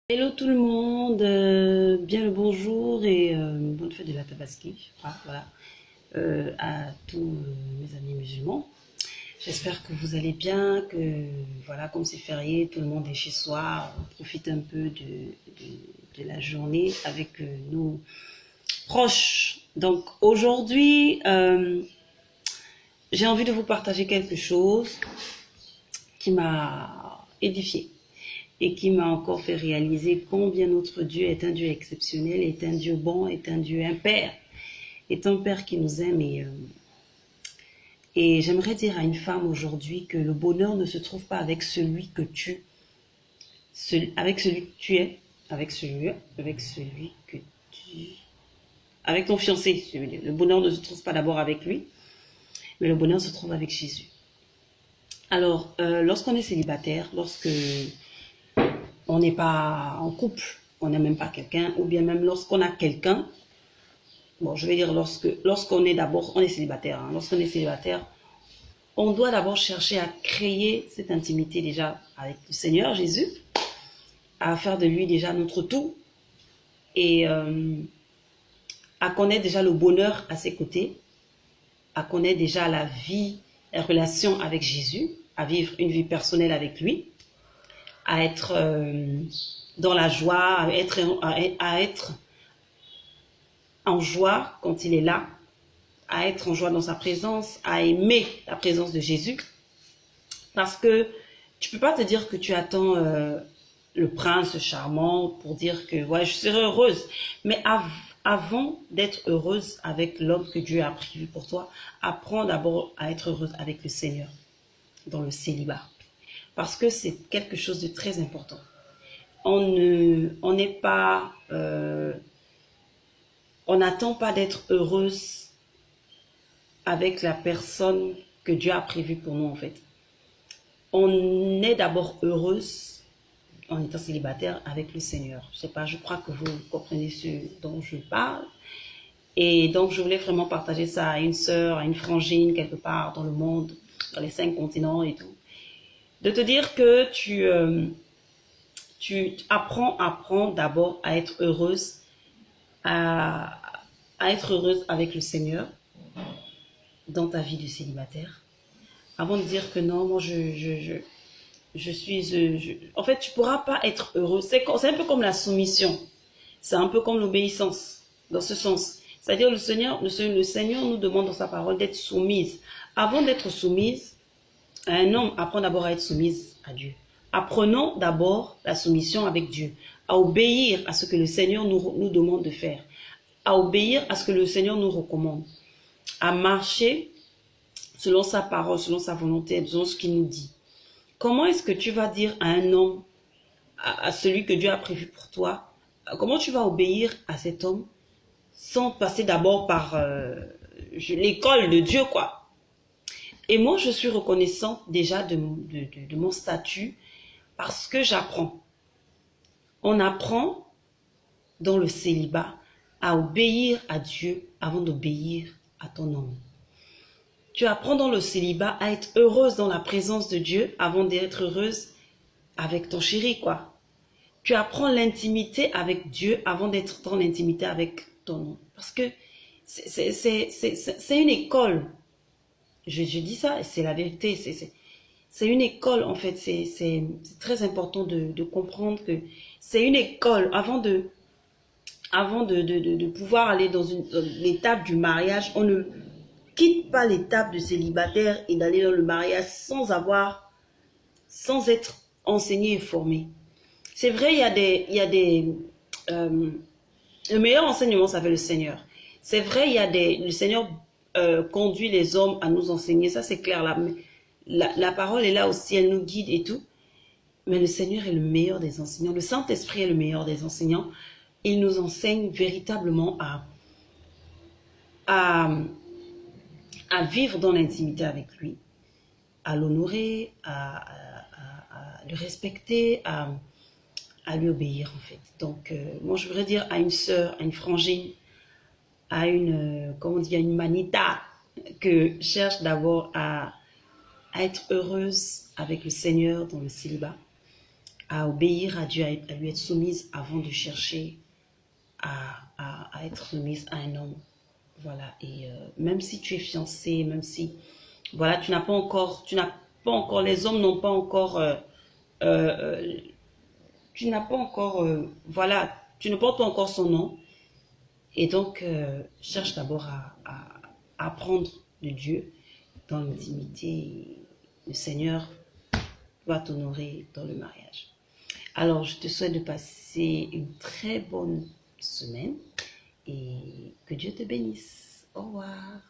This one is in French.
Hello tout le monde, bien le bonjour et bonne fête de la Tabaski, je crois, voilà, à tous mes amis musulmans. J'espère que vous allez bien, que voilà, comme c'est férié, tout le monde est chez soi, on profite un peu de la journée avec nos proches. Donc aujourd'hui, j'ai envie de vous partager quelque chose qui m'a édifié et qui m'a encore fait réaliser combien notre Dieu est un Dieu exceptionnel, est un Dieu bon, est un Dieu, un Père, est un Père qui nous aime. Et j'aimerais dire à une femme aujourd'hui que le bonheur ne se trouve pas avec celui que tu, avec celui que tu es, avec celui que tu, avec ton fiancé, je veux dire. Le bonheur ne se trouve pas d'abord avec lui, mais le bonheur se trouve avec Jésus. Alors, lorsqu'on est célibataire, lorsque on n'est pas en couple, on n'a même pas quelqu'un, ou bien même lorsqu'on a quelqu'un, bon, je vais dire lorsqu'on est d'abord, on est célibataire, hein, lorsqu'on est célibataire, on doit d'abord chercher à créer cette intimité déjà avec le Seigneur Jésus, à faire de lui déjà notre tout, et à connaître déjà le bonheur à ses côtés, à connaître déjà la vie, la relation avec Jésus, à vivre une vie personnelle avec lui, à être dans la joie, à être en joie quand il est là, à être en joie dans sa présence, à aimer la présence de Jésus. Parce que tu peux pas te dire que tu attends le prince charmant pour dire que ouais, je serai heureuse. Mais avant d'être heureuse avec l'homme que Dieu a prévu pour toi, apprends d'abord à être heureuse avec le Seigneur dans le célibat. Parce que c'est quelque chose de très important. On n'est pas, on n'attend pas d'être heureuse avec la personne que Dieu a prévue pour nous en fait. On est d'abord heureuse en étant célibataire avec le Seigneur. Je sais pas, je crois que vous comprenez ce dont je parle. Et donc, je voulais vraiment partager ça à une sœur, à une frangine, quelque part dans le monde, dans les 5 continents et tout. De te dire que tu apprends d'abord à être heureuse, à, à être heureuse avec le Seigneur dans ta vie de célibataire. Avant de dire que non, moi je suis... En fait, tu ne pourras pas être heureux. C'est un peu comme la soumission. C'est un peu comme l'obéissance, dans ce sens. C'est-à-dire le Seigneur nous demande dans sa parole d'être soumise. Avant d'être soumise à un homme, apprends d'abord à être soumise à Dieu. Apprenons d'abord la soumission avec Dieu, à obéir à ce que le Seigneur nous demande de faire, à obéir à ce que le Seigneur nous recommande, à marcher selon sa parole, selon sa volonté, selon ce qu'il nous dit. Comment est-ce que tu vas dire à un homme, à celui que Dieu a prévu pour toi, comment tu vas obéir à cet homme sans passer d'abord par l'école de Dieu, quoi. Et moi, je suis reconnaissante déjà de mon statut parce que j'apprends. On apprend dans le célibat à obéir à Dieu avant d'obéir à ton homme. Tu apprends dans le célibat à être heureuse dans la présence de Dieu avant d'être heureuse avec ton chéri, quoi. Tu apprends l'intimité avec Dieu avant d'être dans l'intimité avec ton homme. Parce que c'est une école. Je dis ça, c'est la vérité. C'est une école, en fait. C'est très important de comprendre que c'est une école. Avant de pouvoir aller dans l'étape du mariage, on ne quitte pas l'étape de célibataire et d'aller dans le mariage sans être enseigné et formé. C'est vrai, le meilleur enseignement, ça fait le Seigneur. C'est vrai, le Seigneur conduit les hommes à nous enseigner, ça c'est clair. La parole est là aussi, elle nous guide et tout. Mais le Seigneur est le meilleur des enseignants. Le Saint-Esprit est le meilleur des enseignants. Il nous enseigne véritablement à, à vivre dans l'intimité avec lui, à l'honorer, à le respecter, à lui obéir en fait. Donc moi je voudrais dire à une sœur, à une frangine, à une, comment on dit, à une manita, que cherche d'abord à être heureuse avec le Seigneur dans le célibat, à obéir à Dieu, à lui être soumise avant de chercher à être soumise à un homme. Voilà, et même si tu es fiancé, même si, voilà, les hommes n'ont pas encore, euh, tu n'as pas encore, voilà, tu ne portes pas encore son nom. Et donc, cherche d'abord à apprendre de Dieu dans l'intimité. Le Seigneur va t'honorer dans le mariage. Alors, je te souhaite de passer une très bonne semaine et que Dieu te bénisse. Au revoir.